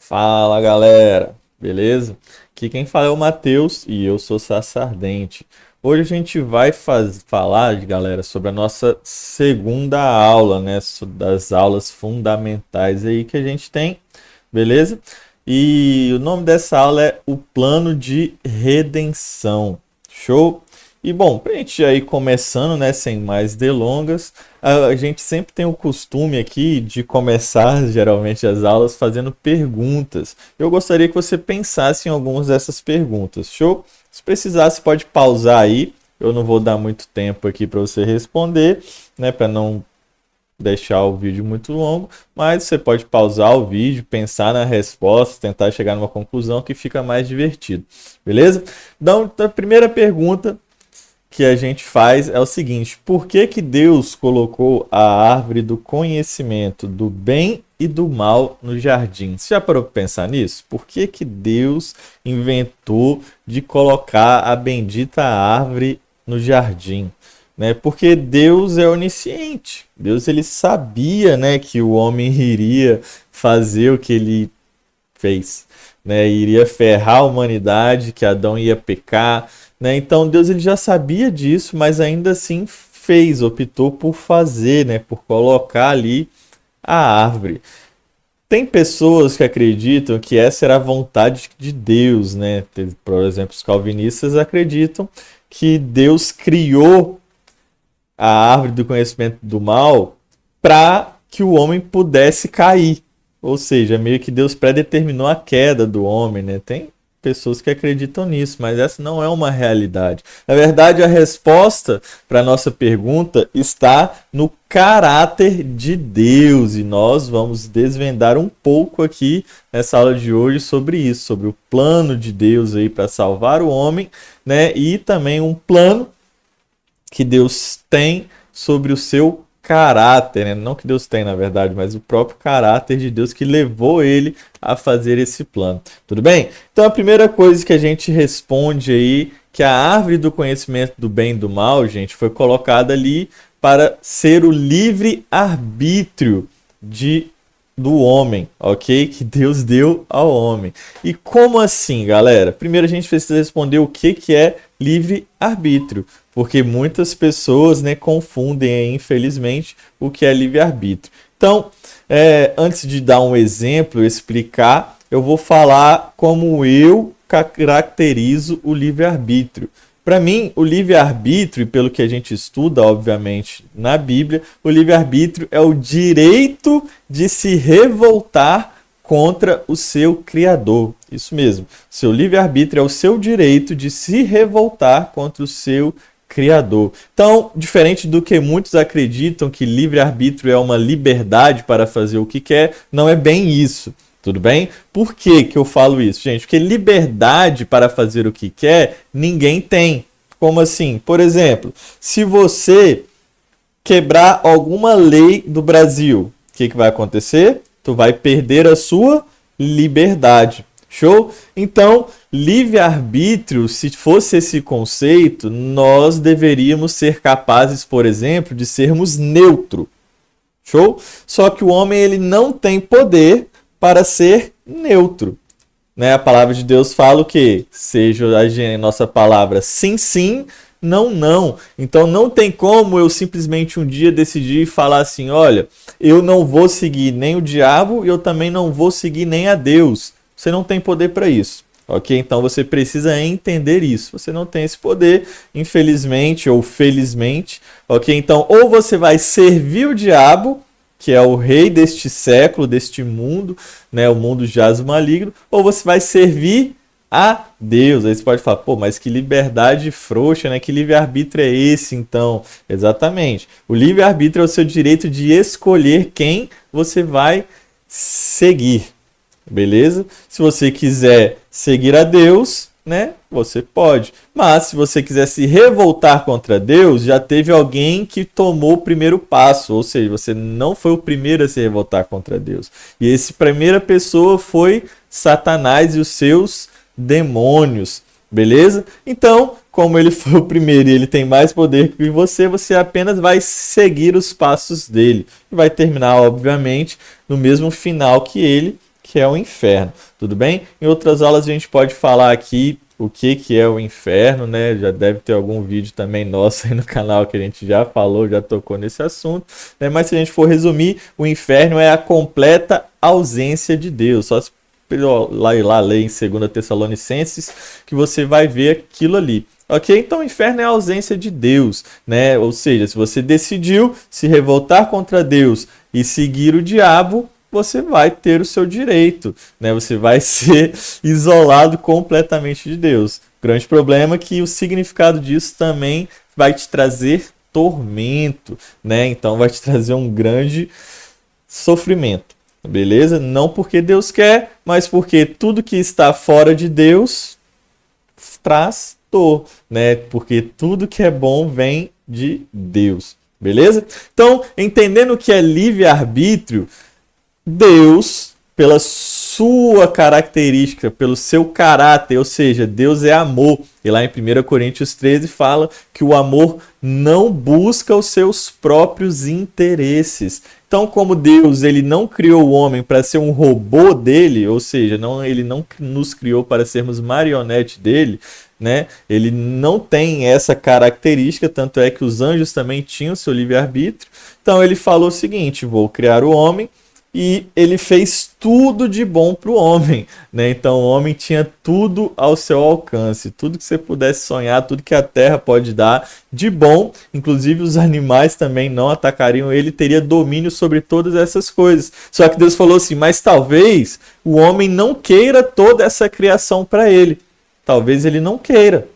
Fala galera, beleza? Aqui quem fala é o Matheus e eu sou Sassardente. Hoje a gente vai falar, galera, sobre a nossa segunda aula, né? Das aulas fundamentais aí que a gente tem, beleza? E o nome dessa aula é o plano de redenção. Show? E bom, pra gente já ir começando, né, sem mais delongas, a gente sempre tem o costume aqui de começar geralmente as aulas fazendo perguntas. Eu gostaria que você pensasse em algumas dessas perguntas. Show? Se precisar, você pode pausar aí. Eu não vou dar muito tempo aqui para você responder, né, para não deixar o vídeo muito longo, mas você pode pausar o vídeo, pensar na resposta, tentar chegar numa conclusão que fica mais divertido. Beleza? Então, a primeira pergunta que a gente faz é o seguinte: por que que Deus colocou a árvore do conhecimento do bem e do mal no jardim? Você já parou para pensar nisso? Por que que Deus inventou de colocar a bendita árvore no jardim? Né? Porque Deus é onisciente. Deus ele sabia, né, que o homem iria fazer o que ele fez, né? Iria ferrar a humanidade, que Adão ia pecar, né? Então Deus ele já sabia disso, mas ainda assim fez, optou por fazer, né? Por colocar ali a árvore. Tem pessoas que acreditam que essa era a vontade de Deus, né? Por exemplo, os calvinistas acreditam que Deus criou a árvore do conhecimento do mal para que o homem pudesse cair. Ou seja, meio que Deus predeterminou a queda do homem, né? Tem pessoas que acreditam nisso, mas essa não é uma realidade. Na verdade, a resposta para a nossa pergunta está no caráter de Deus, e nós vamos desvendar um pouco aqui nessa aula de hoje sobre isso, sobre o plano de Deus aí para salvar o homem, né? E também um plano que Deus tem sobre o seu caráter, né? Não que Deus tem, na verdade, mas o próprio caráter de Deus que levou ele a fazer esse plano. Tudo bem? Então a primeira coisa que a gente responde aí, que a árvore do conhecimento do bem e do mal, gente, foi colocada ali para ser o livre arbítrio do homem, ok? Que Deus deu ao homem. E como assim, galera? Primeiro a gente precisa responder o que é livre arbítrio, porque muitas pessoas, né, confundem, infelizmente, o que é livre arbítrio. Então, antes de dar um exemplo, explicar, eu vou falar como eu caracterizo o livre arbítrio. Para mim, o livre-arbítrio, e pelo que a gente estuda, obviamente, na Bíblia, o livre-arbítrio é o direito de se revoltar contra o seu Criador. Isso mesmo. Seu livre-arbítrio é o seu direito de se revoltar contra o seu Criador. Então, diferente do que muitos acreditam que livre-arbítrio é uma liberdade para fazer o que quer, não é bem isso. Tudo bem? Por que que eu falo isso, gente? Porque liberdade para fazer o que quer, ninguém tem. Como assim? Por exemplo, se você quebrar alguma lei do Brasil, o que que vai acontecer? Tu vai perder a sua liberdade. Show? Então, livre-arbítrio, se fosse esse conceito, nós deveríamos ser capazes, por exemplo, de sermos neutro. Show? Só que o homem ele não tem poder para ser neutro. Né? A palavra de Deus fala o quê? Seja a nossa palavra sim, sim, não, não. Então não tem como eu simplesmente um dia decidir e falar assim, olha, eu não vou seguir nem o diabo e eu também não vou seguir nem a Deus. Você não tem poder para isso. Ok? Então você precisa entender isso. Você não tem esse poder, infelizmente ou felizmente. Ok? Então ou você vai servir o diabo, que é o rei deste século, deste mundo, né, o mundo jaz maligno, ou você vai servir a Deus. Aí você pode falar, pô, mas que liberdade frouxa, né? Que livre-arbítrio é esse, então? Exatamente. O livre-arbítrio é o seu direito de escolher quem você vai seguir, beleza? Se você quiser seguir a Deus, né? Você pode. Mas se você quiser se revoltar contra Deus, já teve alguém que tomou o primeiro passo, ou seja, você não foi o primeiro a se revoltar contra Deus. E essa primeira pessoa foi Satanás e os seus demônios, beleza? Então, como ele foi o primeiro e ele tem mais poder que você, você apenas vai seguir os passos dele. E vai terminar, obviamente, no mesmo final que ele, que é o inferno, tudo bem? Em outras aulas a gente pode falar aqui o que é o inferno, né? Já deve ter algum vídeo também nosso aí no canal que a gente já falou, já tocou nesse assunto, né? Mas se a gente for resumir, o inferno é a completa ausência de Deus. Só se lá ler em 2 Tessalonicenses que você vai ver aquilo ali. Ok? Então o inferno é a ausência de Deus, né? Ou seja, se você decidiu se revoltar contra Deus e seguir o diabo, você vai ter o seu direito, né? Você vai ser isolado completamente de Deus. O grande problema é que o significado disso também vai te trazer tormento, né? Então vai te trazer um grande sofrimento, beleza? Não porque Deus quer, mas porque tudo que está fora de Deus traz dor, né? Porque tudo que é bom vem de Deus, beleza? Então, entendendo o que é livre-arbítrio, Deus, pela sua característica, pelo seu caráter, ou seja, Deus é amor. E lá em 1 Coríntios 13 fala que o amor não busca os seus próprios interesses. Então, como Deus ele não criou o homem para ser um robô dele, ou seja, ele não nos criou para sermos marionete dele, né? Ele não tem essa característica, tanto é que os anjos também tinham seu livre-arbítrio. Então, ele falou o seguinte: vou criar o homem. E ele fez tudo de bom para o homem, né? Então o homem tinha tudo ao seu alcance, tudo que você pudesse sonhar, tudo que a terra pode dar de bom, inclusive os animais também não atacariam ele, teria domínio sobre todas essas coisas. Só que Deus falou assim: mas talvez o homem não queira toda essa criação para ele, talvez ele não queira.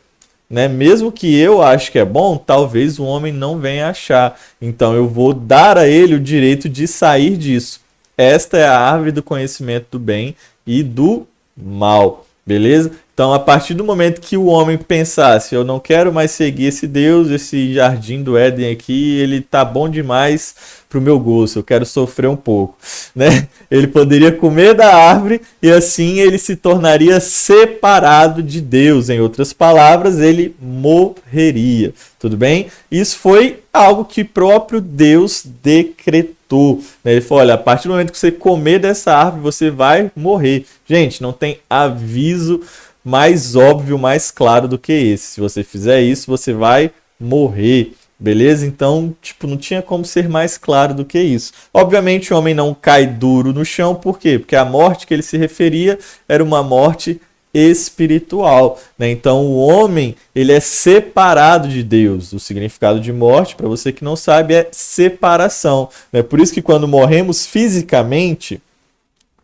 Né? Mesmo que eu ache que é bom, talvez o homem não venha achar. Então eu vou dar a ele o direito de sair disso. Esta é a árvore do conhecimento do bem e do mal, beleza? Então, a partir do momento que o homem pensasse, eu não quero mais seguir esse Deus, esse jardim do Éden aqui, ele tá bom demais pro meu gosto, eu quero sofrer um pouco, né? Ele poderia comer da árvore e assim ele se tornaria separado de Deus. Em outras palavras, ele morreria, tudo bem? Isso foi algo que próprio Deus decretou. Ele falou: olha, a partir do momento que você comer dessa árvore, você vai morrer. Gente, não tem aviso mais óbvio, mais claro do que esse. Se você fizer isso, você vai morrer. Beleza? Então, não tinha como ser mais claro do que isso. Obviamente, o homem não cai duro no chão. Por quê? Porque a morte que ele se referia era uma morte espiritual, né? Então o homem ele é separado de Deus. O significado de morte, para você que não sabe, é separação, né? Por isso que quando morremos fisicamente,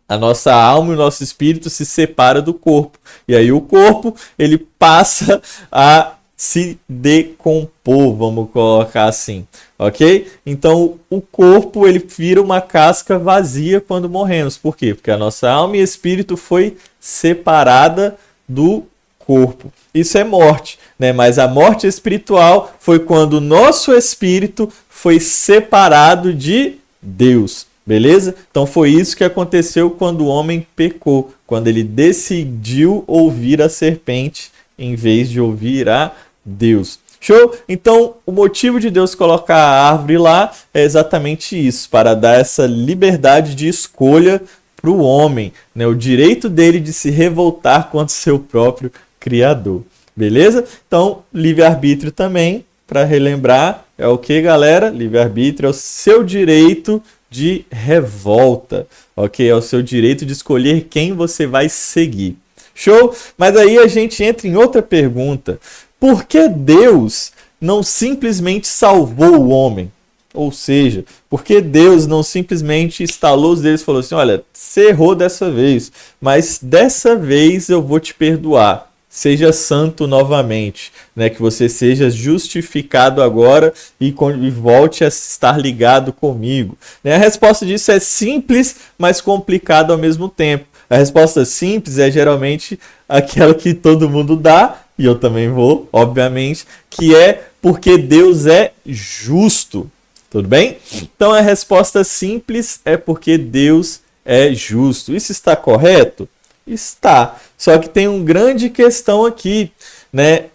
a nossa alma e o nosso espírito se separa do corpo, e aí o corpo ele passa a se decompor, vamos colocar assim, ok? Então o corpo ele vira uma casca vazia quando morremos. Por quê? Porque a nossa alma e espírito foi separada do corpo. Isso é morte, né? Mas a morte espiritual foi quando o nosso espírito foi separado de Deus. Beleza? Então foi isso que aconteceu quando o homem pecou, quando ele decidiu ouvir a serpente em vez de ouvir a Deus. Show? Então, o motivo de Deus colocar a árvore lá é exatamente isso, para dar essa liberdade de escolha para o homem, né? O direito dele de se revoltar contra o seu próprio Criador. Beleza? Então, livre-arbítrio também, para relembrar, é o que, galera? Livre-arbítrio é o seu direito de revolta, ok? É o seu direito de escolher quem você vai seguir. Show? Mas aí a gente entra em outra pergunta. Por que Deus não simplesmente salvou o homem? Ou seja, por que Deus não simplesmente instalou os dedos e falou assim: olha, você errou dessa vez, mas dessa vez eu vou te perdoar. Seja santo novamente, né? Que você seja justificado agora e volte a estar ligado comigo. A resposta disso é simples, mas complicada ao mesmo tempo. A resposta simples é geralmente aquela que todo mundo dá, e eu também vou, obviamente, que é porque Deus é justo. Tudo bem? Então a resposta simples é porque Deus é justo. Isso está correto? Está. Só que tem uma grande questão aqui, né?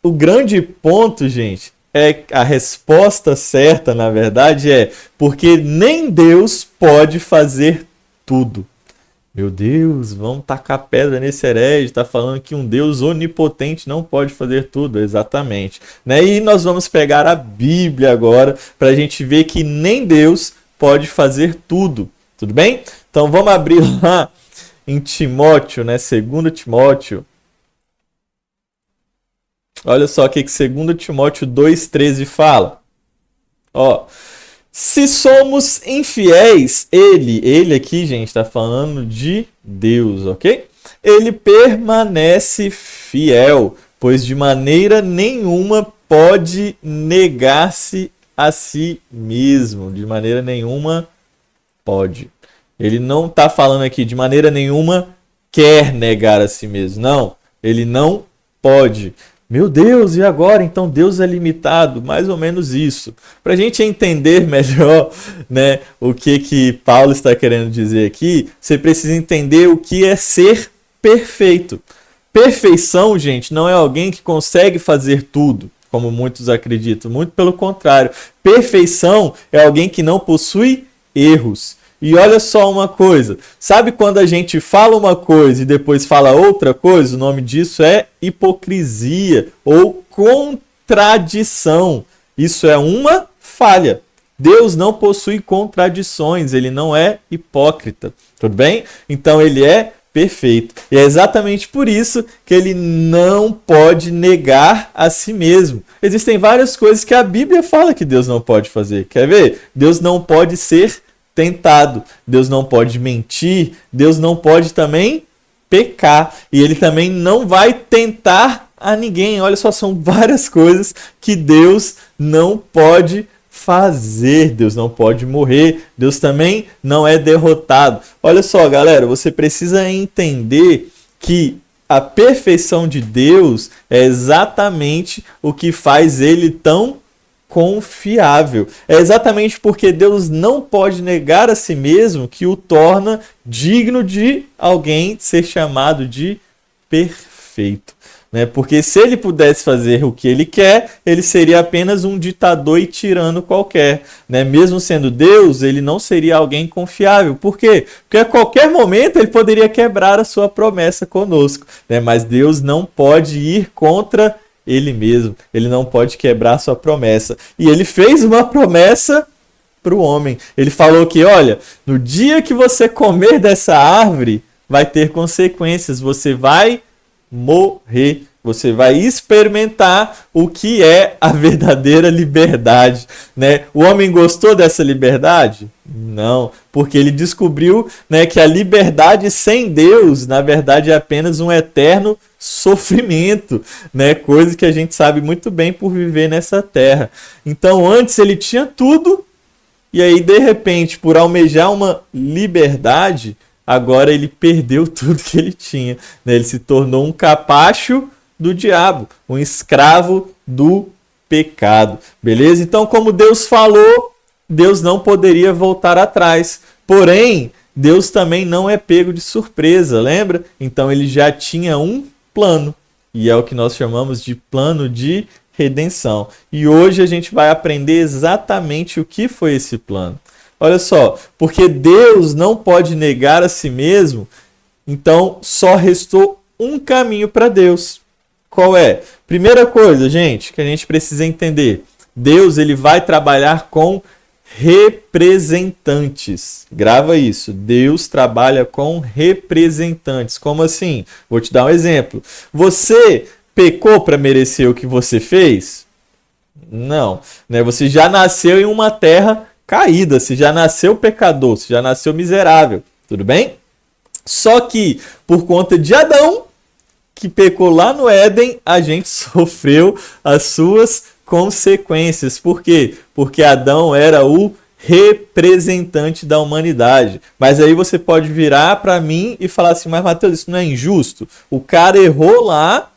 O grande ponto, gente, é a resposta certa, na verdade, é porque nem Deus pode fazer tudo. Meu Deus, vamos tacar pedra nesse herege, está falando que um Deus onipotente não pode fazer tudo, exatamente. Né? E nós vamos pegar a Bíblia agora para a gente ver que nem Deus pode fazer tudo, tudo bem? Então vamos abrir lá em Timóteo, né? 2 Timóteo. Olha só o que 2 Timóteo 2,13 fala. Ó, se somos infiéis, ele aqui, gente, está falando de Deus, ok? Ele permanece fiel, pois de maneira nenhuma pode negar-se a si mesmo. De maneira nenhuma pode. Ele não está falando aqui de maneira nenhuma quer negar a si mesmo. Não, ele não pode. Meu Deus, e agora? Então Deus é limitado? Mais ou menos isso. Para a gente entender melhor, né, o que Paulo está querendo dizer aqui, você precisa entender o que é ser perfeito. Perfeição, gente, não é alguém que consegue fazer tudo, como muitos acreditam. Muito pelo contrário. Perfeição é alguém que não possui erros. E olha só uma coisa, sabe quando a gente fala uma coisa e depois fala outra coisa? O nome disso é hipocrisia ou contradição. Isso é uma falha. Deus não possui contradições, ele não é hipócrita, tudo bem? Então ele é perfeito. E é exatamente por isso que ele não pode negar a si mesmo. Existem várias coisas que a Bíblia fala que Deus não pode fazer. Quer ver? Deus não pode ser tentado, Deus não pode mentir, Deus não pode também pecar, e ele também não vai tentar a ninguém. Olha só, são várias coisas que Deus não pode fazer, Deus não pode morrer, Deus também não é derrotado. Olha só, galera, você precisa entender que a perfeição de Deus é exatamente o que faz ele tão confiável. É exatamente porque Deus não pode negar a si mesmo que o torna digno de alguém ser chamado de perfeito. Né? Porque se ele pudesse fazer o que ele quer, ele seria apenas um ditador e tirano qualquer. Né? Mesmo sendo Deus, ele não seria alguém confiável. Por quê? Porque a qualquer momento ele poderia quebrar a sua promessa conosco. Né? Mas Deus não pode ir contra ele mesmo, ele não pode quebrar sua promessa. E ele fez uma promessa para o homem. Ele falou que, olha, no dia que você comer dessa árvore, vai ter consequências, você vai morrer. Você vai experimentar o que é a verdadeira liberdade, né? O homem gostou dessa liberdade? Não, porque ele descobriu, né, que a liberdade sem Deus, na verdade, é apenas um eterno sofrimento, né? Coisa que a gente sabe muito bem por viver nessa terra. Então, antes ele tinha tudo, e aí, de repente, por almejar uma liberdade, agora ele perdeu tudo que ele tinha, né? Ele se tornou um capacho do diabo, um escravo do pecado, beleza? Então, como Deus falou, Deus não poderia voltar atrás. Porém, Deus também não é pego de surpresa, lembra? Então, ele já tinha um plano, e é o que nós chamamos de plano de redenção. E hoje a gente vai aprender exatamente o que foi esse plano. Olha só, porque Deus não pode negar a si mesmo, então só restou um caminho para Deus. Qual é? Primeira coisa, gente, que a gente precisa entender. Deus, ele vai trabalhar com representantes. Grava isso. Deus trabalha com representantes. Como assim? Vou te dar um exemplo. Você pecou para merecer o que você fez? Não. Né? Você já nasceu em uma terra caída. Você já nasceu pecador. Você já nasceu miserável. Tudo bem? Só que, por conta de Adão, que pecou lá no Éden, a gente sofreu as suas consequências. Por quê? Porque Adão era o representante da humanidade. Mas aí você pode virar para mim e falar assim, mas Mateus, isso não é injusto? O cara errou lá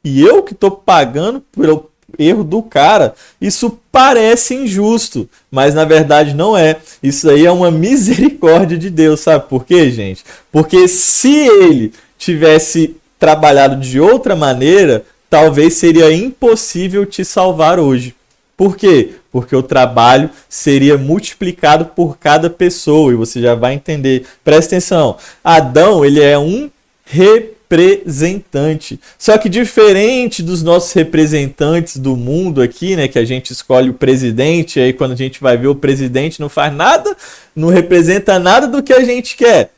e eu que estou pagando pelo erro do cara. Isso parece injusto, mas na verdade não é. Isso aí é uma misericórdia de Deus, sabe por quê, gente? Porque se ele tivesse trabalhado de outra maneira, talvez seria impossível te salvar hoje. Por quê? porque o trabalho seria multiplicado por cada pessoa, e você já vai entender. Presta atenção, Adão, ele é um representante. Só que diferente dos nossos representantes do mundo aqui, né, que a gente escolhe o presidente, e aí quando a gente vai ver o presidente não faz nada, não representa nada do que a gente quer.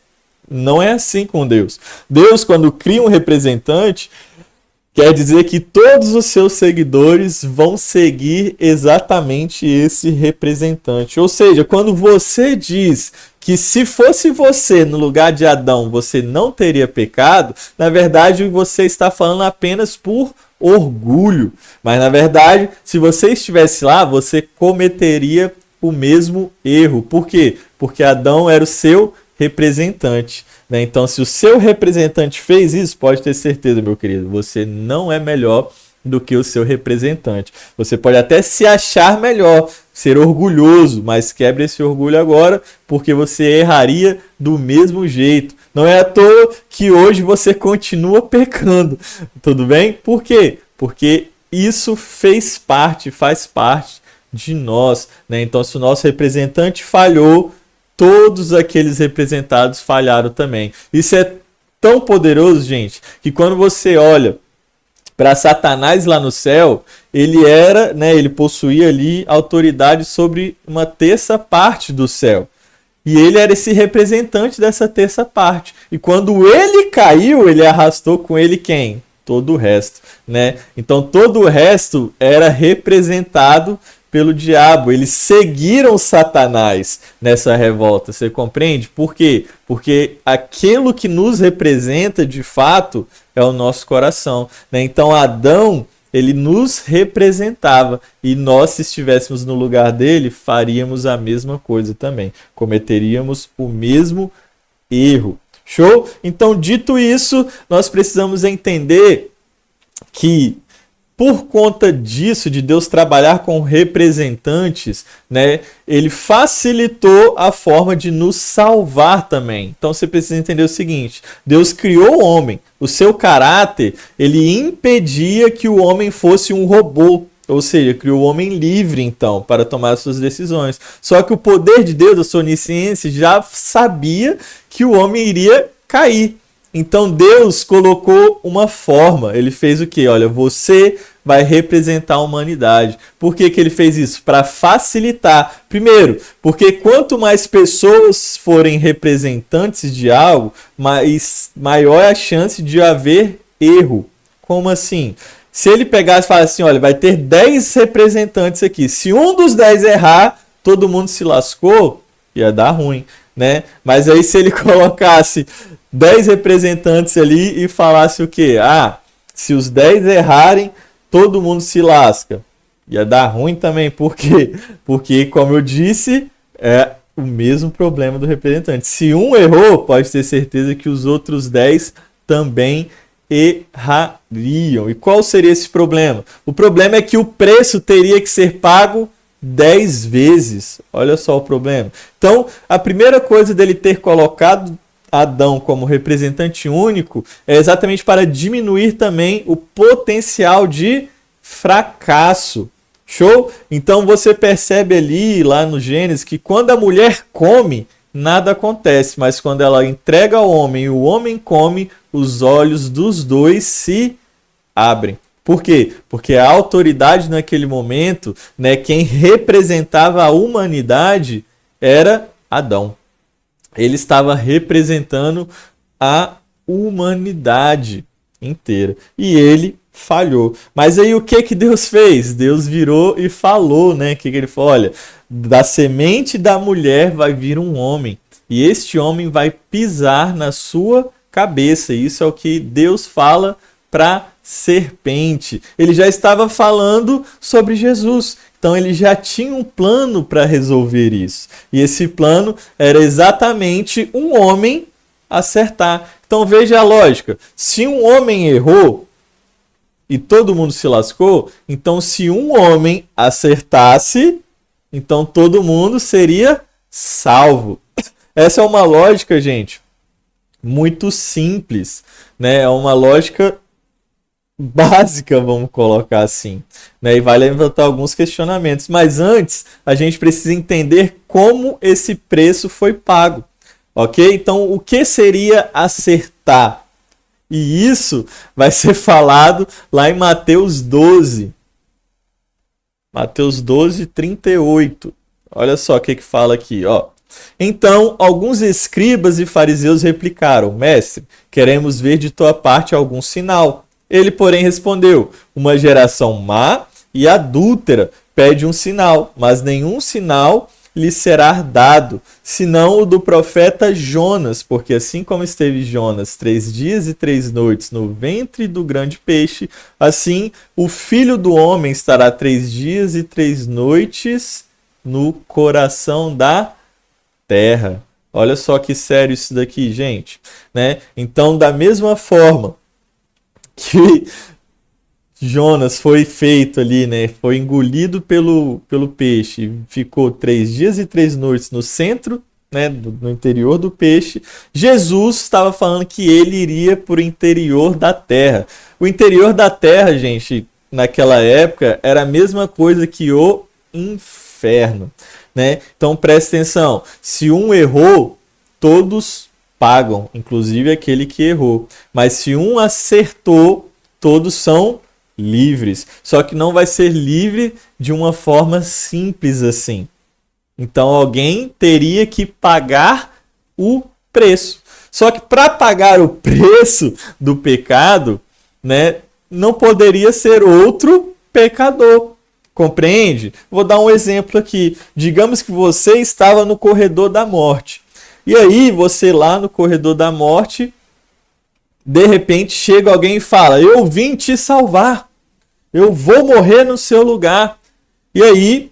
Não é assim com Deus. Deus, quando cria um representante, quer dizer que todos os seus seguidores vão seguir exatamente esse representante. Ou seja, quando você diz que se fosse você no lugar de Adão, você não teria pecado, na verdade você está falando apenas por orgulho. Mas na verdade, se você estivesse lá, você cometeria o mesmo erro. Por quê? Porque Adão era o seu representante, né? Então, se o seu representante fez isso, pode ter certeza, meu querido, você não é melhor do que o seu representante. Você pode até se achar melhor, ser orgulhoso, mas quebre esse orgulho agora, porque você erraria do mesmo jeito. Não é à toa que hoje você continua pecando, tudo bem? Por quê? Porque isso faz parte de nós, né? Então, se o nosso representante falhou, todos aqueles representados falharam também. Isso é tão poderoso, gente, que quando você olha para Satanás lá no céu, ele era, né, ele possuía ali autoridade sobre uma terça parte do céu. E ele era esse representante dessa terça parte. E quando ele caiu, ele arrastou com ele quem? Todo o resto, né? Então todo o resto era representado pelo diabo. Eles seguiram Satanás nessa revolta, você compreende? Por quê? Porque aquilo que nos representa de fato é o nosso coração, né? Então Adão, ele nos representava, e nós, se estivéssemos no lugar dele, faríamos a mesma coisa também, cometeríamos o mesmo erro. Show? Então, dito isso, nós precisamos entender que por conta disso, de Deus trabalhar com representantes, né, ele facilitou a forma de nos salvar também. Então você precisa entender o seguinte: Deus criou o homem, o seu caráter, ele impedia que o homem fosse um robô. Ou seja, criou o homem livre, então, para tomar as suas decisões. Só que o poder de Deus, a sua onisciência, já sabia que o homem iria cair. Então Deus colocou uma forma. Ele fez o quê? Olha, você vai representar a humanidade. Por que que ele fez isso? Para facilitar. Primeiro, porque quanto mais pessoas forem representantes de algo, maior é a chance de haver erro. Como assim? Se ele pegasse e falasse assim, olha, vai ter 10 representantes aqui. Se um dos 10 errar, todo mundo se lascou, ia dar ruim, né? Mas aí se ele colocasse 10 representantes ali e falasse o quê? Ah, se os 10 errarem, todo mundo se lasca. Ia dar ruim também. Por quê? Porque, como eu disse, é o mesmo problema do representante. Se um errou, pode ter certeza que os outros 10 também errariam. E qual seria esse problema? O problema é que o preço teria que ser pago 10 vezes. Olha só o problema. Então, a primeira coisa dele ter colocado Adão como representante único é exatamente para diminuir também o potencial de fracasso. Show? Então você percebe ali, lá no Gênesis, que quando a mulher come, nada acontece, mas quando ela entrega ao homem e o homem come, os olhos dos dois se abrem. Por quê? Porque a autoridade naquele momento, né, quem representava a humanidade era Adão. Ele estava representando a humanidade inteira. E ele falhou. Mas aí o que que Deus fez? Deus virou e falou, né? O que que ele falou? Olha, da semente da mulher vai vir um homem. E este homem vai pisar na sua cabeça. Isso é o que Deus fala para serpente. Ele já estava falando sobre Jesus. Então ele já tinha um plano para resolver isso. E esse plano era exatamente um homem acertar. Então veja a lógica. Se um homem errou e todo mundo se lascou, então se um homem acertasse, então todo mundo seria salvo. Essa é uma lógica, gente, muito simples, né? É uma lógica básica, vamos colocar assim, né? E vai levantar alguns questionamentos. Mas antes, a gente precisa entender como esse preço foi pago, ok? Então, o que seria acertar? E isso vai ser falado lá em Mateus 12. Mateus 12, 38. Olha só o que fala aqui, ó. Então, alguns escribas e fariseus replicaram: Mestre, queremos ver de tua parte algum sinal. Ele, porém, respondeu: uma geração má e adúltera pede um sinal, mas nenhum sinal lhe será dado, senão o do profeta Jonas, porque assim como esteve Jonas 3 dias e 3 noites no ventre do grande peixe, assim o Filho do Homem estará 3 dias e 3 noites no coração da terra. Olha só que sério isso daqui, gente, né? Então, da mesma forma que Jonas foi feito ali, né? Foi engolido pelo peixe, ficou 3 dias e 3 noites no centro, né? No interior do peixe. Jesus estava falando que ele iria para o interior da terra. O interior da terra, gente, naquela época, era a mesma coisa que o inferno, né? Então preste atenção: se um errou, todos pagam, inclusive aquele que errou. Mas se um acertou, todos são livres. Só que não vai ser livre de uma forma simples assim. Então alguém teria que pagar o preço. Só que para pagar o preço do pecado, né, não poderia ser outro pecador. Compreende? Vou dar um exemplo aqui. Digamos que você estava no corredor da morte. E aí, você lá no corredor da morte, de repente chega alguém e fala: eu vim te salvar. Eu vou morrer no seu lugar. E aí,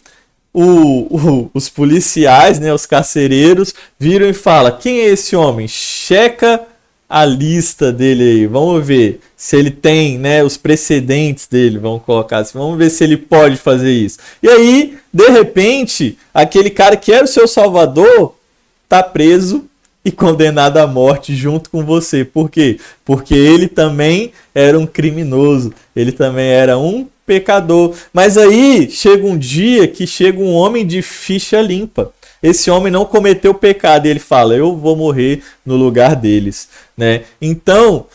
os policiais, né, os carcereiros, viram e falam: quem é esse homem? Checa a lista dele aí. Vamos ver se ele tem, né, os precedentes dele. Vamos colocar assim. Vamos ver se ele pode fazer isso. E aí, de repente, aquele cara que era o seu salvador está preso e condenado à morte junto com você. Por quê? Porque ele também era um criminoso, ele também era um pecador. Mas aí chega um dia que chega um homem de ficha limpa. Esse homem não cometeu pecado e ele fala: eu vou morrer no lugar deles, né? Então,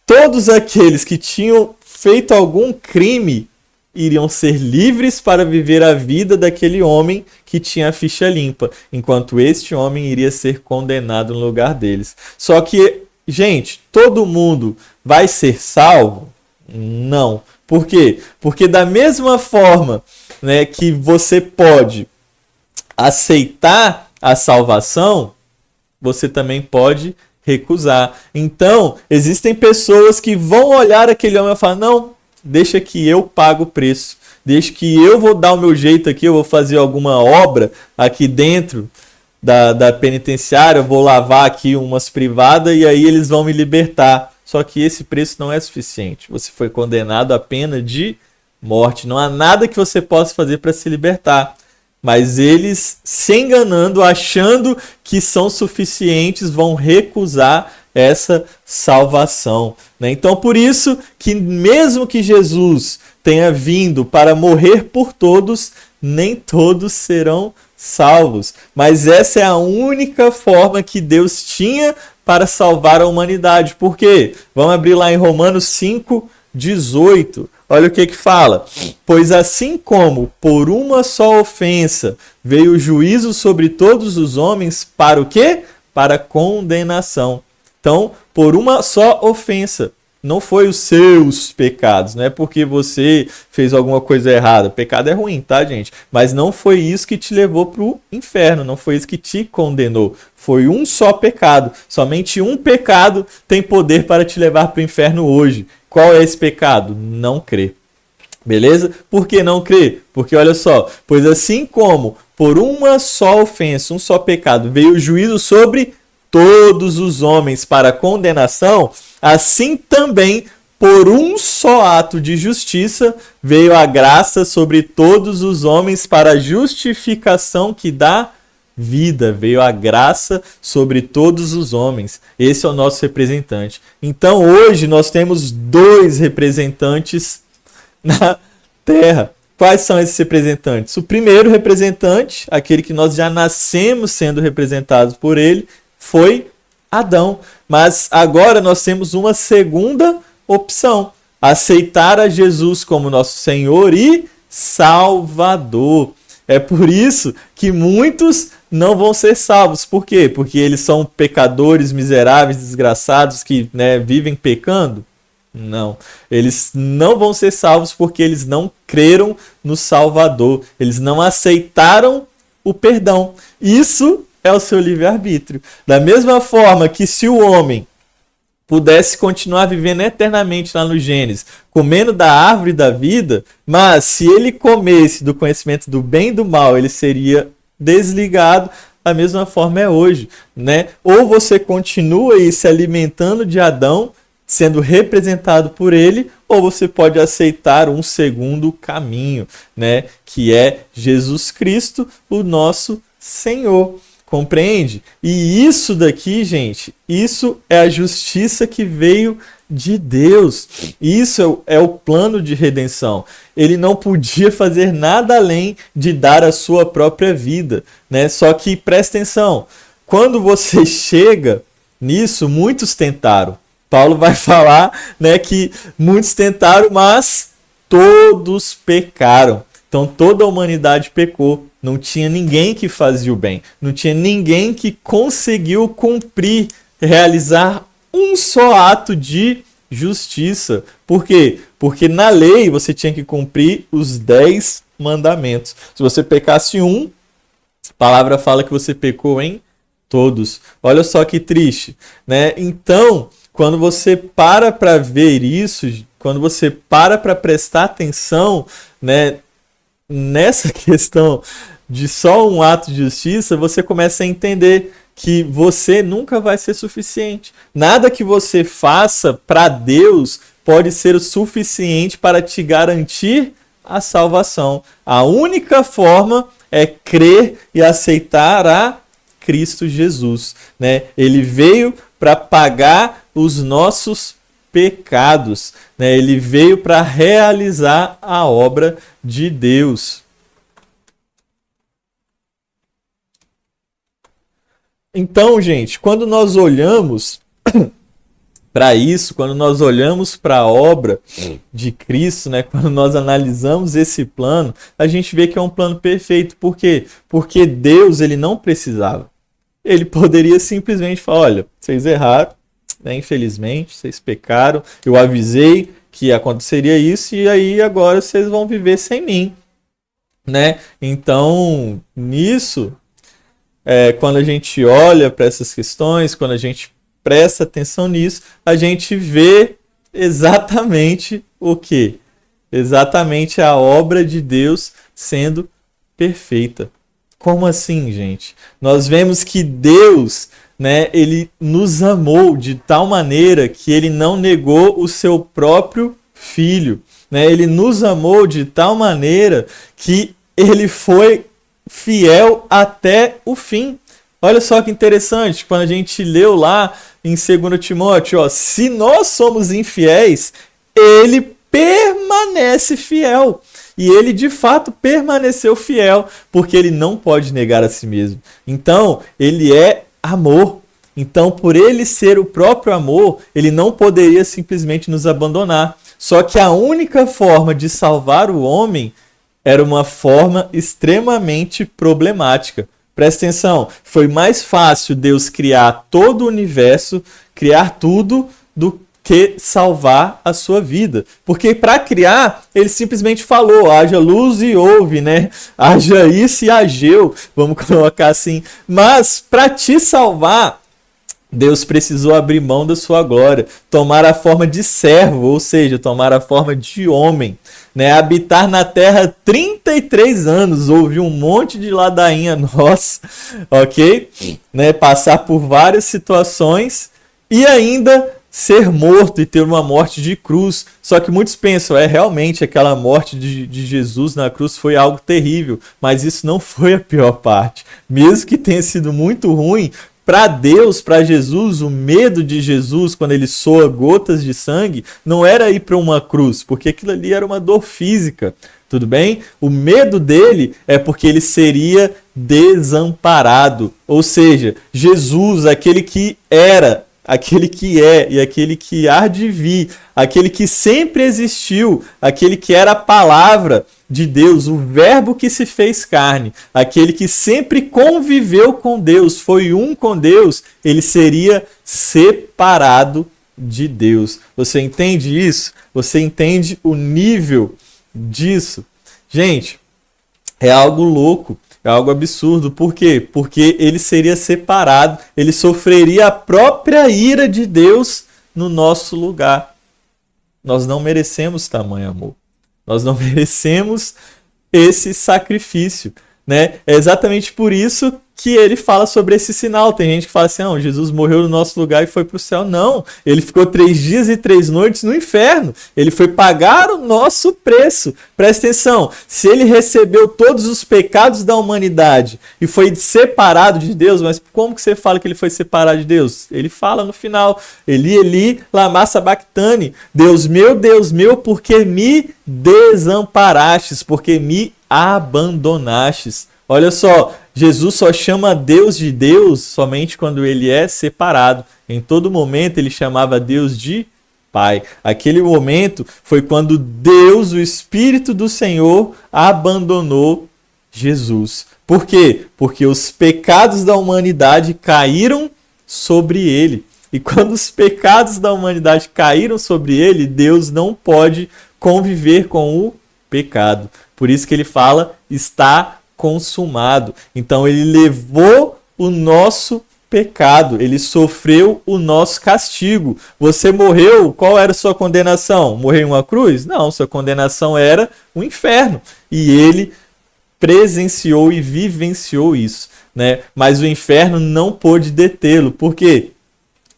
todos aqueles que tinham feito algum crime iriam ser livres para viver a vida daquele homem que tinha a ficha limpa, enquanto este homem iria ser condenado no lugar deles. Só que, gente, todo mundo vai ser salvo? Não. Por quê? Porque da mesma forma, né, que você pode aceitar a salvação, você também pode recusar. Então, existem pessoas que vão olhar aquele homem e falar: não, deixa que eu pago o preço, deixa que eu vou dar o meu jeito aqui, eu vou fazer alguma obra aqui dentro da penitenciária, eu vou lavar aqui umas privadas e aí eles vão me libertar. Só que esse preço não é suficiente. Você foi condenado à pena de morte. Não há nada que você possa fazer para se libertar. Mas eles, se enganando, achando que são suficientes, vão recusar essa salvação, né? Então, por isso que mesmo que Jesus tenha vindo para morrer por todos, nem todos serão salvos. Mas essa é a única forma que Deus tinha para salvar a humanidade. Por quê? Vamos abrir lá em Romanos 5:18. Olha o que fala: pois assim como por uma só ofensa veio o juízo sobre todos os homens, para o quê? Para condenação. Então, por uma só ofensa. Não foi os seus pecados, não é porque você fez alguma coisa errada. Pecado é ruim, tá, gente? Mas não foi isso que te levou para o inferno, não foi isso que te condenou. Foi um só pecado. Somente um pecado tem poder para te levar para o inferno hoje. Qual é esse pecado? Não crer. Beleza? Por que não crer? Porque olha só, pois assim como por uma só ofensa, um só pecado, veio o juízo sobre todos os homens para condenação, assim também por um só ato de justiça veio a graça sobre todos os homens para a justificação que dá vida, veio a graça sobre todos os homens. Esse é o nosso representante. Então hoje nós temos 2 representantes na terra. Quais são esses representantes? O primeiro representante, aquele que nós já nascemos sendo representados por ele, foi Adão. Mas agora nós temos uma segunda opção: aceitar a Jesus como nosso Senhor e Salvador. É por isso que muitos não vão ser salvos. Por quê? Porque eles são pecadores, miseráveis, desgraçados, que vivem pecando? Não. Eles não vão ser salvos porque eles não creram no Salvador. Eles não aceitaram o perdão. Isso é o seu livre-arbítrio. Da mesma forma que se o homem pudesse continuar vivendo eternamente lá no Gênesis, comendo da árvore da vida, mas se ele comesse do conhecimento do bem e do mal, ele seria desligado. Da mesma forma é hoje, né? Ou você continua aí se alimentando de Adão, sendo representado por ele, ou você pode aceitar um segundo caminho, né? Que é Jesus Cristo, o nosso Senhor. Compreende? E isso daqui, gente, isso é a justiça que veio de Deus. Isso é o plano de redenção. Ele não podia fazer nada além de dar a sua própria vida, né? Só que presta atenção, quando você chega nisso, muitos tentaram. Paulo vai falar, né, que muitos tentaram, mas todos pecaram. Então toda a humanidade pecou. Não tinha ninguém que fazia o bem. Não tinha ninguém que conseguiu cumprir, realizar um só ato de justiça. Por quê? Porque na lei você tinha que cumprir os 10 mandamentos. Se você pecasse um, a palavra fala que você pecou em todos. Olha só que triste, né? Então, quando você para ver isso, quando você para prestar atenção, né, nessa questão de só um ato de justiça, você começa a entender que você nunca vai ser suficiente. Nada que você faça para Deus pode ser o suficiente para te garantir a salvação. A única forma é crer e aceitar a Cristo Jesus, né? Ele veio para pagar os nossos pecados, né? Ele veio para realizar a obra de Deus. Então, gente, quando nós olhamos para isso, quando nós olhamos para a obra de Cristo, né, quando nós analisamos esse plano, a gente vê que é um plano perfeito. Por quê? Porque Deus, ele não precisava. Ele poderia simplesmente falar: olha, vocês erraram, né, infelizmente, vocês pecaram, eu avisei que aconteceria isso e aí agora vocês vão viver sem mim, né? Então, nisso, quando a gente olha para essas questões, quando a gente presta atenção nisso, a gente vê exatamente o quê? Exatamente a obra de Deus sendo perfeita. Como assim, gente? Nós vemos que Deus, né, ele nos amou de tal maneira que ele não negou o seu próprio filho, né? Ele nos amou de tal maneira que ele foi fiel até o fim. Olha só que interessante, quando a gente leu lá em 2 Timóteo, ó, se nós somos infiéis, ele permanece fiel. E ele de fato permaneceu fiel, porque ele não pode negar a si mesmo. Então, ele é amor. Então, por ele ser o próprio amor, ele não poderia simplesmente nos abandonar. Só que a única forma de salvar o homem era uma forma extremamente problemática. Presta atenção, foi mais fácil Deus criar todo o universo, criar tudo, do que salvar a sua vida. Porque para criar, ele simplesmente falou: haja luz e houve, né? Haja isso e ageu, vamos colocar assim. Mas para te salvar, Deus precisou abrir mão da sua glória, tomar a forma de servo, ou seja, tomar a forma de homem, né? Habitar na terra 33 anos, ouvir um monte de ladainha nossa, ok? Né? Passar por várias situações e ainda ser morto e ter uma morte de cruz. Só que muitos pensam, realmente aquela morte de Jesus na cruz foi algo terrível, mas isso não foi a pior parte. Mesmo que tenha sido muito ruim, para Deus, para Jesus, o medo de Jesus, quando ele soa gotas de sangue, não era ir para uma cruz, porque aquilo ali era uma dor física, tudo bem? O medo dele é porque ele seria desamparado, ou seja, Jesus, aquele que era, aquele que é e aquele que há de vir, aquele que sempre existiu, aquele que era a palavra de Deus, o verbo que se fez carne, aquele que sempre conviveu com Deus, foi um com Deus, ele seria separado de Deus. Você entende isso? Você entende o nível disso? Gente, é algo louco. É algo absurdo. Por quê? Porque ele seria separado, ele sofreria a própria ira de Deus no nosso lugar. Nós não merecemos tamanho amor. Nós não merecemos esse sacrifício, né? É exatamente por isso que ele fala sobre esse sinal. Tem gente que fala assim, não, Jesus morreu no nosso lugar e foi para o céu. Não, ele ficou 3 dias e 3 noites no inferno. Ele foi pagar o nosso preço. Presta atenção, se ele recebeu todos os pecados da humanidade e foi separado de Deus, mas como que você fala que ele foi separado de Deus? Ele fala no final, Eli, Eli, lama sabachthani, Deus meu, por que me desamparastes, porque me abandonastes. Olha só, Jesus só chama Deus de Deus somente quando ele é separado. Em todo momento ele chamava Deus de Pai. Aquele momento foi quando Deus, o Espírito do Senhor, abandonou Jesus. Por quê? Porque os pecados da humanidade caíram sobre ele. E quando os pecados da humanidade caíram sobre ele, Deus não pode conviver com o pecado. Por isso que ele fala, está consumado. Então ele levou o nosso pecado, ele sofreu o nosso castigo. Você morreu, qual era a sua condenação? Morrer em uma cruz? Não, sua condenação era o inferno. E ele presenciou e vivenciou isso, né? Mas o inferno não pôde detê-lo. Por quê?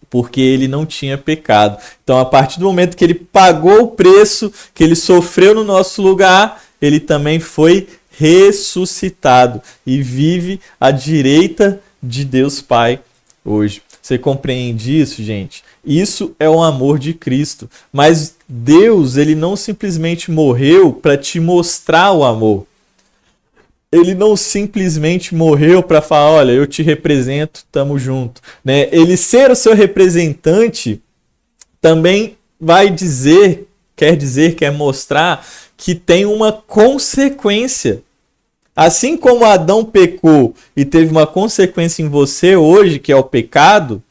Porque ele não tinha pecado. Então, a partir do momento que ele pagou o preço, que ele sofreu no nosso lugar, ele também foi ressuscitado e vive à direita de Deus Pai hoje. Você compreende isso, gente? Isso é o amor de Cristo. Mas Deus, ele não simplesmente morreu para te mostrar o amor. Ele não simplesmente morreu para falar, olha, eu te represento, tamo junto, né? Ele ser o seu representante também quer mostrar que tem uma consequência. Assim como Adão pecou e teve uma consequência em você hoje, que é o pecado,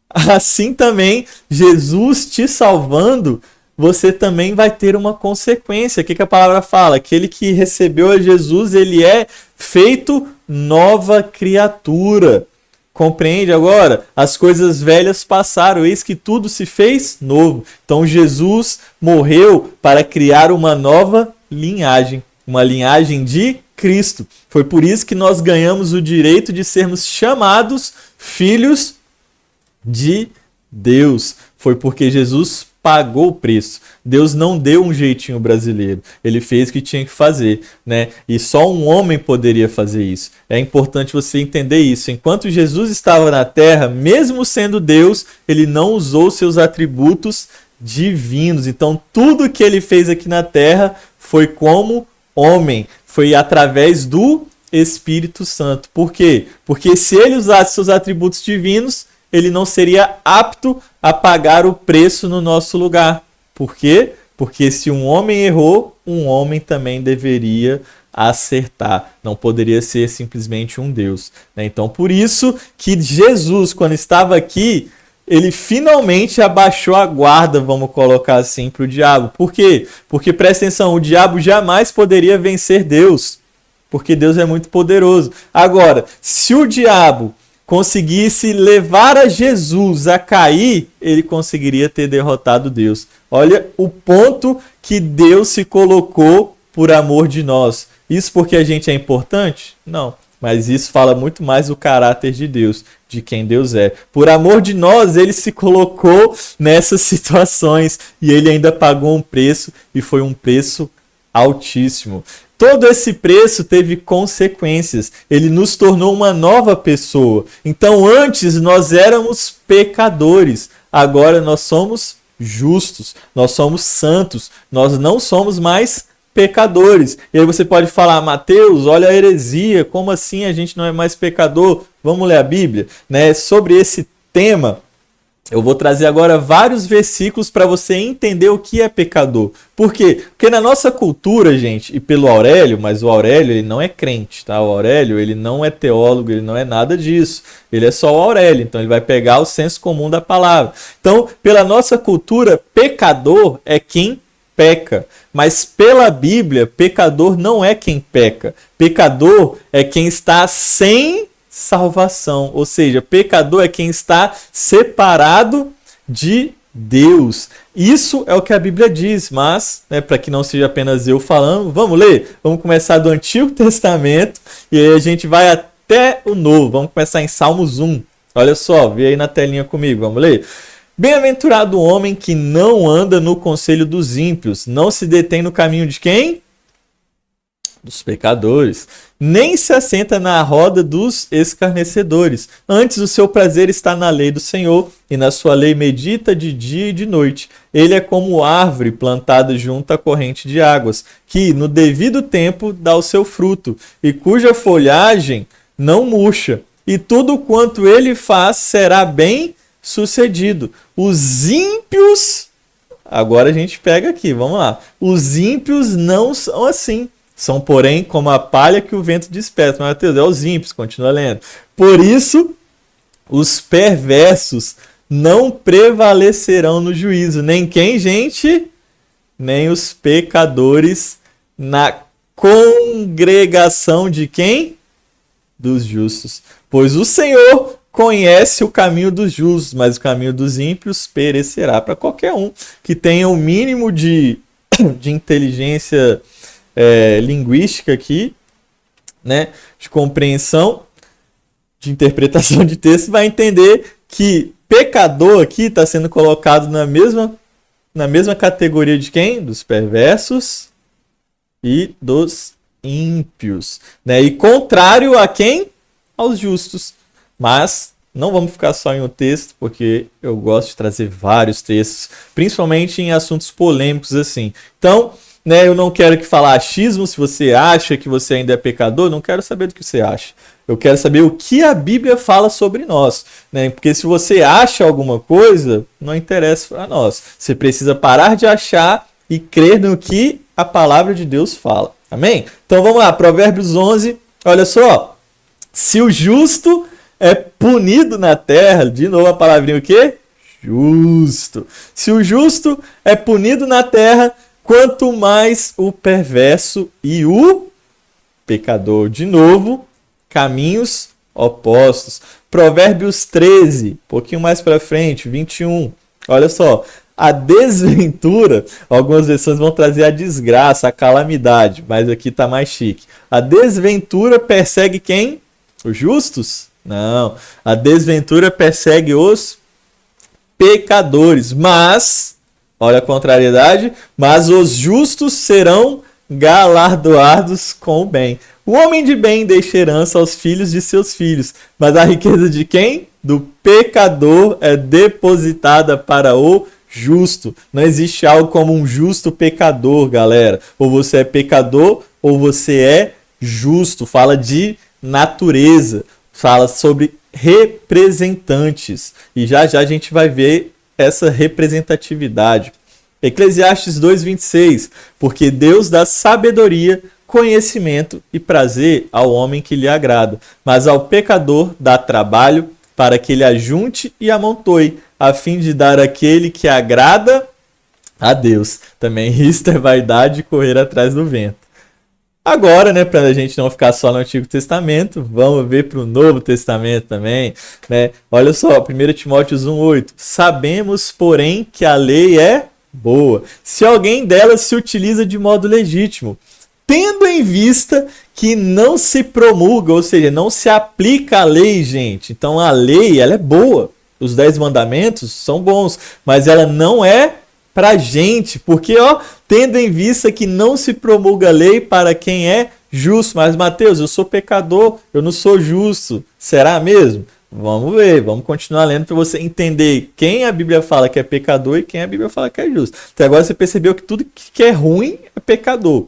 assim também Jesus te salvando, você também vai ter uma consequência. O que a palavra fala? Aquele que recebeu a Jesus, ele é feito nova criatura. Compreende agora? As coisas velhas passaram, eis que tudo se fez novo. Então Jesus morreu para criar uma nova linhagem, uma linhagem de Cristo. Foi por isso que nós ganhamos o direito de sermos chamados filhos de Deus. Foi porque Jesus pagou o preço. Deus não deu um jeitinho brasileiro. Ele fez o que tinha que fazer, né? E só um homem poderia fazer isso. É importante você entender isso. Enquanto Jesus estava na terra, mesmo sendo Deus, ele não usou seus atributos divinos. Então, tudo que ele fez aqui na terra foi como homem. Foi através do Espírito Santo. Por quê? Porque se ele usasse seus atributos divinos, ele não seria apto a pagar o preço no nosso lugar. Por quê? Porque se um homem errou, um homem também deveria acertar. Não poderia ser simplesmente um Deus, né? Então, por isso que Jesus, quando estava aqui, ele finalmente abaixou a guarda, vamos colocar assim, para o diabo. Por quê? Porque, presta atenção, o diabo jamais poderia vencer Deus, porque Deus é muito poderoso. Agora, se o diabo conseguisse levar a Jesus a cair, ele conseguiria ter derrotado Deus. Olha o ponto que Deus se colocou por amor de nós. Isso porque a gente é importante? Não. mas isso fala muito mais do caráter de Deus, de quem Deus é. Por amor de nós, ele se colocou nessas situações e ele ainda pagou um preço, e foi um preço altíssimo. Todo esse preço teve consequências. Ele nos tornou uma nova pessoa. Então, antes nós éramos pecadores, agora nós somos justos, nós somos santos, nós não somos mais pecadores. E aí você pode falar: Mateus, olha a heresia, como assim a gente não é mais pecador? Vamos ler a Bíblia, né? Sobre esse tema, eu vou trazer agora vários versículos para você entender o que é pecador. Por quê? Porque na nossa cultura, gente, e pelo Aurélio, mas o Aurélio ele não é crente, tá? O Aurélio ele não é teólogo, ele não é nada disso. Ele é só o Aurélio, então ele vai pegar o senso comum da palavra. Então, pela nossa cultura, pecador é quem peca. Mas pela Bíblia, pecador não é quem peca. Pecador é quem está sem salvação, ou seja, pecador é quem está separado de Deus. Isso é o que a Bíblia diz, mas, né, para que não seja apenas eu falando, vamos ler? Vamos começar do Antigo Testamento e aí a gente vai até o Novo. Vamos começar em Salmos 1. Olha só, vê aí na telinha comigo, vamos ler? Bem-aventurado o homem que não anda no conselho dos ímpios, não se detém no caminho de quem? Dos pecadores, nem se assenta na roda dos escarnecedores. Antes o seu prazer está na lei do Senhor, e na sua lei medita de dia e de noite. Ele é como árvore plantada junto à corrente de águas, que no devido tempo dá o seu fruto, e cuja folhagem não murcha, e tudo quanto ele faz será bem sucedido. Os ímpios, agora a gente pega aqui, vamos lá. Os ímpios não são assim. São, porém, como a palha que o vento dispersa. Mas, Mateus, é os ímpios, continua lendo. Por isso, os perversos não prevalecerão no juízo. Nem quem, gente? Nem os pecadores na congregação de quem? Dos justos. Pois o Senhor conhece o caminho dos justos, mas o caminho dos ímpios perecerá. Para qualquer um que tenha o mínimo de inteligência linguística aqui, né, de compreensão, de interpretação de texto, vai entender que pecador aqui está sendo colocado na mesma categoria de quem? Dos perversos e dos ímpios, né? E contrário a quem? Aos justos. Mas não vamos ficar só em um texto, porque eu gosto de trazer vários textos, principalmente em assuntos polêmicos assim. Então, né, eu não quero que falar achismo. Se você acha que você ainda é pecador, não quero saber do que você acha. Eu quero saber o que a Bíblia fala sobre nós, né? Porque se você acha alguma coisa, não interessa para nós. Você precisa parar de achar e crer no que a palavra de Deus fala. Amém? Então vamos lá, Provérbios 11. Olha só. Se o justo é punido na terra, de novo a palavrinha o quê? Justo. Se o justo é punido na terra, quanto mais o perverso e o pecador. De novo, caminhos opostos. Provérbios 13, um pouquinho mais para frente, 21. Olha só, a desventura, algumas versões vão trazer a desgraça, a calamidade, mas aqui está mais chique. A desventura persegue quem? Os justos? Não. A desventura persegue os pecadores, mas... olha a contrariedade, mas os justos serão galardoados com o bem. O homem de bem deixa herança aos filhos de seus filhos, mas a riqueza de quem? Do pecador é depositada para o justo. Não existe algo como um justo pecador, galera. Ou você é pecador ou você é justo. Fala de natureza, fala sobre representantes. E já já a gente vai ver essa representatividade. Eclesiastes 2:26, porque Deus dá sabedoria, conhecimento e prazer ao homem que lhe agrada, mas ao pecador dá trabalho para que ele ajunte e amontoe, a fim de dar àquele que agrada a Deus. Também isto é vaidade e correr atrás do vento. Agora, né, para a gente não ficar só no Antigo Testamento, vamos ver para o Novo Testamento também, né? Olha só, 1 Timóteo 1:8. Sabemos, porém, que a lei é boa, se alguém dela se utiliza de modo legítimo, tendo em vista que não se promulga, ou seja, não se aplica a lei, gente. Então a lei, ela é boa. Os 10 mandamentos são bons, mas ela não é pra gente, porque, ó, tendo em vista que não se promulga a lei para quem é justo. Mas, Mateus, eu sou pecador, eu não sou justo. Será mesmo? Vamos ver, vamos continuar lendo para você entender quem a Bíblia fala que é pecador e quem a Bíblia fala que é justo. Até agora você percebeu que tudo que é ruim é pecador.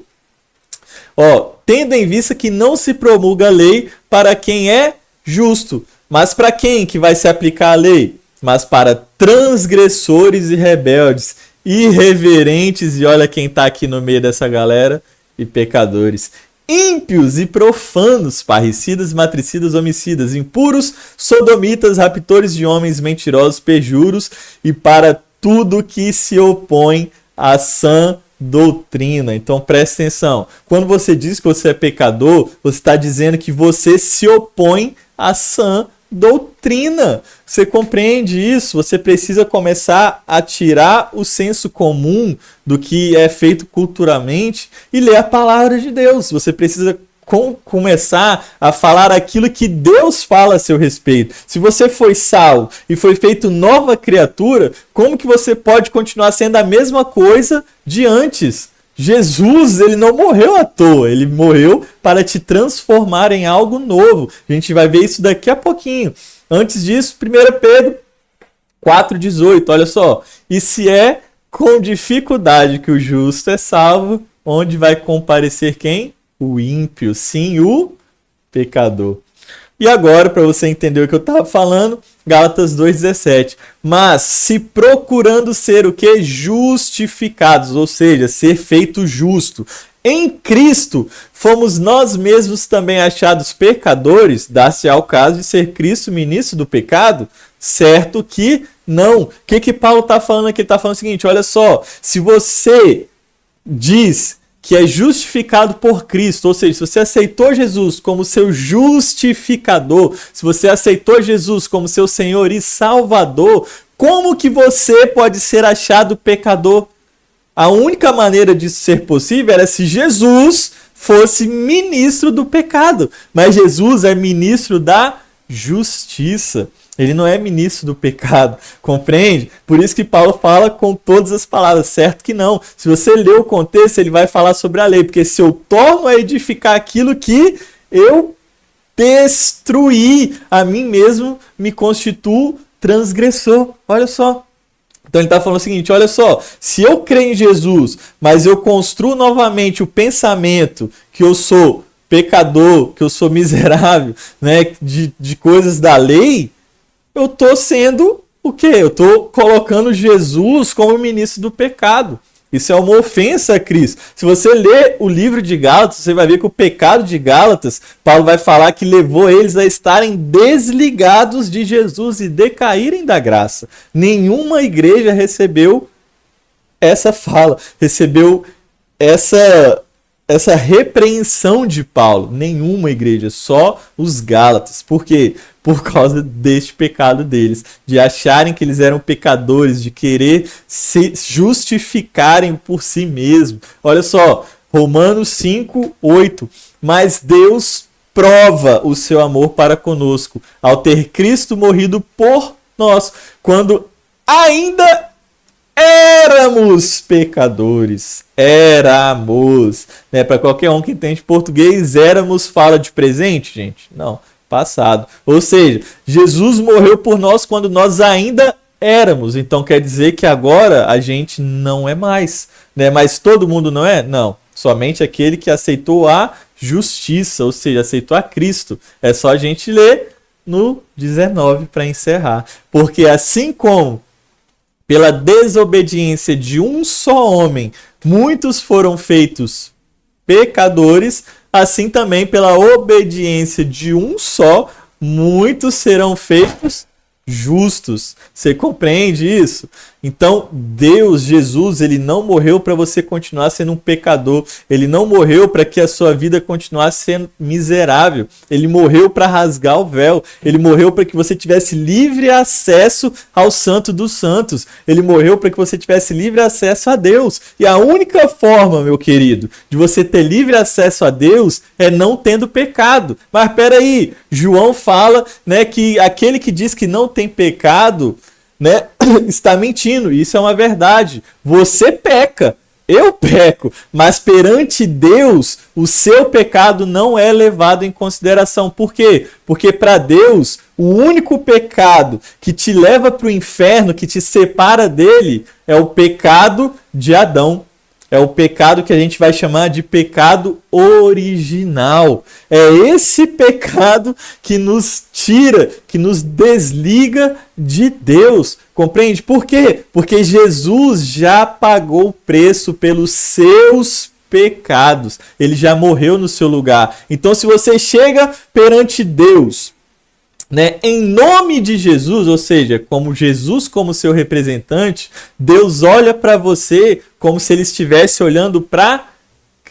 Ó, tendo em vista que não se promulga a lei para quem é justo. Mas para quem que vai se aplicar a lei? Mas para transgressores e rebeldes, irreverentes, e olha quem está aqui no meio dessa galera, e pecadores. Ímpios e profanos, parricidas, matricidas, homicidas, impuros, sodomitas, raptores de homens, mentirosos, perjuros, e para tudo que se opõe à sã doutrina. Então preste atenção. Quando você diz que você é pecador, você está dizendo que você se opõe à sã doutrina. Você compreende isso? Você precisa começar a tirar o senso comum do que é feito culturalmente e ler a palavra de Deus. Você precisa começar a falar aquilo que Deus fala a seu respeito. Se você foi salvo e foi feito nova criatura, como que você pode continuar sendo a mesma coisa de antes? Jesus, ele não morreu à toa, ele morreu para te transformar em algo novo. A gente vai ver isso daqui a pouquinho. Antes disso, 1 Pedro 4,18, olha só. E se é com dificuldade que o justo é salvo, onde vai comparecer quem? O ímpio, sim, o pecador. E agora, para você entender o que eu estava falando, Gálatas 2,17. Mas se procurando ser o que? Justificados, ou seja, ser feito justo. Em Cristo, fomos nós mesmos também achados pecadores, dá-se ao caso de ser Cristo ministro do pecado? Certo que não. O que Paulo está falando aqui? Ele está falando o seguinte, olha só, se você diz que é justificado por Cristo, ou seja, se você aceitou Jesus como seu justificador, se você aceitou Jesus como seu Senhor e Salvador, como que você pode ser achado pecador? A única maneira disso ser possível era se Jesus fosse ministro do pecado, mas Jesus é ministro da justiça. Ele não é ministro do pecado, compreende? Por isso que Paulo fala com todas as palavras, certo que não. Se você ler o contexto, ele vai falar sobre a lei, porque se eu torno a edificar aquilo que eu destruí, a mim mesmo me constituo transgressor. Olha só. Então ele está falando o seguinte, olha só, se eu creio em Jesus, mas eu construo novamente o pensamento que eu sou pecador, que eu sou miserável, né, de coisas da lei, eu estou sendo o quê? Eu estou colocando Jesus como ministro do pecado. Isso é uma ofensa a Cristo. Se você ler o livro de Gálatas, você vai ver que o pecado de Gálatas, Paulo vai falar que levou eles a estarem desligados de Jesus e decaírem da graça. Nenhuma igreja recebeu essa fala, recebeu essa repreensão de Paulo. Nenhuma igreja, só os Gálatas. Por quê? Por causa deste pecado deles, de acharem que eles eram pecadores, de querer se justificarem por si mesmos. Olha só, Romanos 5:8. Mas Deus prova o seu amor para conosco, ao ter Cristo morrido por nós, quando ainda éramos pecadores. Éramos. Né? Para qualquer um que entende português, éramos fala de presente, gente? Não. Passado. Ou seja, Jesus morreu por nós quando nós ainda éramos. Então quer dizer que agora a gente não é mais. Né? Mas todo mundo não é? Não. Somente aquele que aceitou a justiça, ou seja, aceitou a Cristo. É só a gente ler no 19 para encerrar. Porque assim como pela desobediência de um só homem, muitos foram feitos pecadores, assim também pela obediência de um só, muitos serão feitos justos. Você compreende isso? Então, Deus, Jesus, ele não morreu para você continuar sendo um pecador. Ele não morreu para que a sua vida continuasse sendo miserável. Ele morreu para rasgar o véu. Ele morreu para que você tivesse livre acesso ao Santo dos Santos. Ele morreu para que você tivesse livre acesso a Deus. E a única forma, meu querido, de você ter livre acesso a Deus é não tendo pecado. Mas peraí, João fala, né, que aquele que diz que não tem pecado, né, está mentindo. Isso é uma verdade. Você peca, eu peco, mas perante Deus o seu pecado não é levado em consideração. Por quê? Porque para Deus o único pecado que te leva para o inferno, que te separa dele, é o pecado de Adão. É o pecado que a gente vai chamar de pecado original. É esse pecado que nos tira, que nos desliga de Deus. Compreende? Por quê? Porque Jesus já pagou o preço pelos seus pecados. Ele já morreu no seu lugar. Então, se você chega perante Deus, né, em nome de Jesus, ou seja, como Jesus como seu representante, Deus olha para você como se ele estivesse olhando para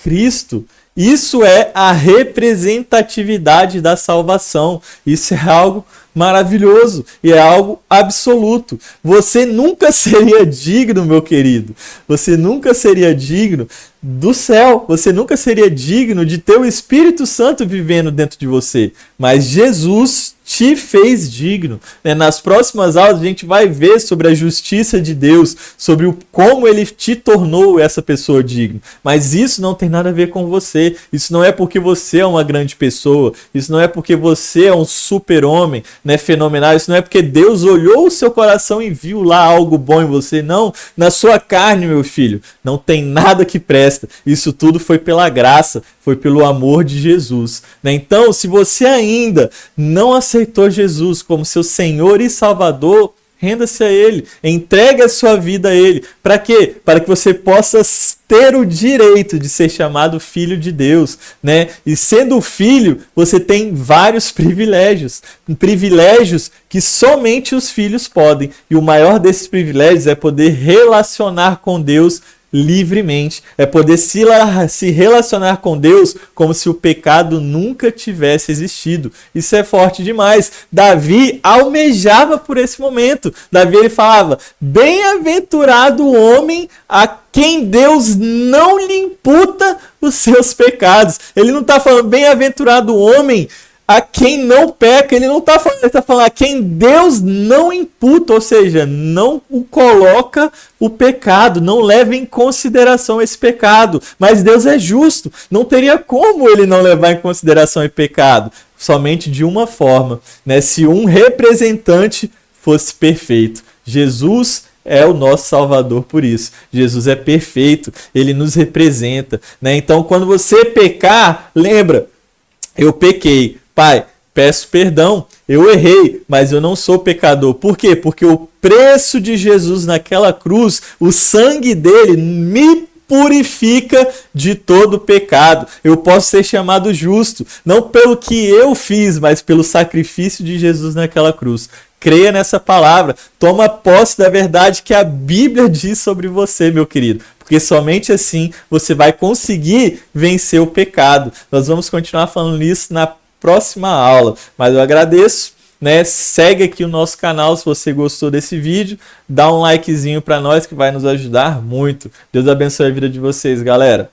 Cristo. Isso é a representatividade da salvação. Isso é algo maravilhoso e é algo absoluto. Você nunca seria digno, meu querido. Você nunca seria digno do céu. Você nunca seria digno de ter o Espírito Santo vivendo dentro de você. Mas Jesus te fez digno. Nas próximas aulas a gente vai ver sobre a justiça de Deus, sobre como ele te tornou essa pessoa digna. Mas isso não tem nada a ver com você. Isso não é porque você é uma grande pessoa. Isso não é porque você é um super-homem, né, fenomenal. Isso não é porque Deus olhou o seu coração e viu lá algo bom em você. Não. Na sua carne, meu filho, não tem nada que presta. Isso tudo foi pela graça, foi pelo amor de Jesus. Então, se você ainda não aceitou Jesus como seu Senhor e Salvador, renda-se a Ele, entregue a sua vida a Ele. Para quê? Para que você possa ter o direito de ser chamado filho de Deus, né? E sendo filho, você tem vários privilégios, privilégios que somente os filhos podem. E o maior desses privilégios é poder relacionar com Deus livremente, é poder se relacionar com Deus como se o pecado nunca tivesse existido. Isso é forte demais. Davi almejava por esse momento. Davi ele falava: bem-aventurado o homem a quem Deus não lhe imputa os seus pecados. Ele não está falando bem-aventurado o homem a quem não peca, ele não está falando, ele está falando a quem Deus não imputa, ou seja, não o coloca o pecado, não leva em consideração esse pecado. Mas Deus é justo, não teria como ele não levar em consideração esse pecado, somente de uma forma, né? Se um representante fosse perfeito. Jesus é o nosso Salvador por isso. Jesus é perfeito, ele nos representa, né? Então, quando você pecar, lembra, eu pequei. Pai, peço perdão, eu errei, mas eu não sou pecador. Por quê? Porque o preço de Jesus naquela cruz, o sangue dele me purifica de todo pecado. Eu posso ser chamado justo, não pelo que eu fiz, mas pelo sacrifício de Jesus naquela cruz. Creia nessa palavra, toma posse da verdade que a Bíblia diz sobre você, meu querido. Porque somente assim você vai conseguir vencer o pecado. Nós vamos continuar falando isso na próxima aula, mas eu agradeço, né? Segue aqui o nosso canal se você gostou desse vídeo, dá um likezinho para nós que vai nos ajudar muito. Deus abençoe a vida de vocês, galera.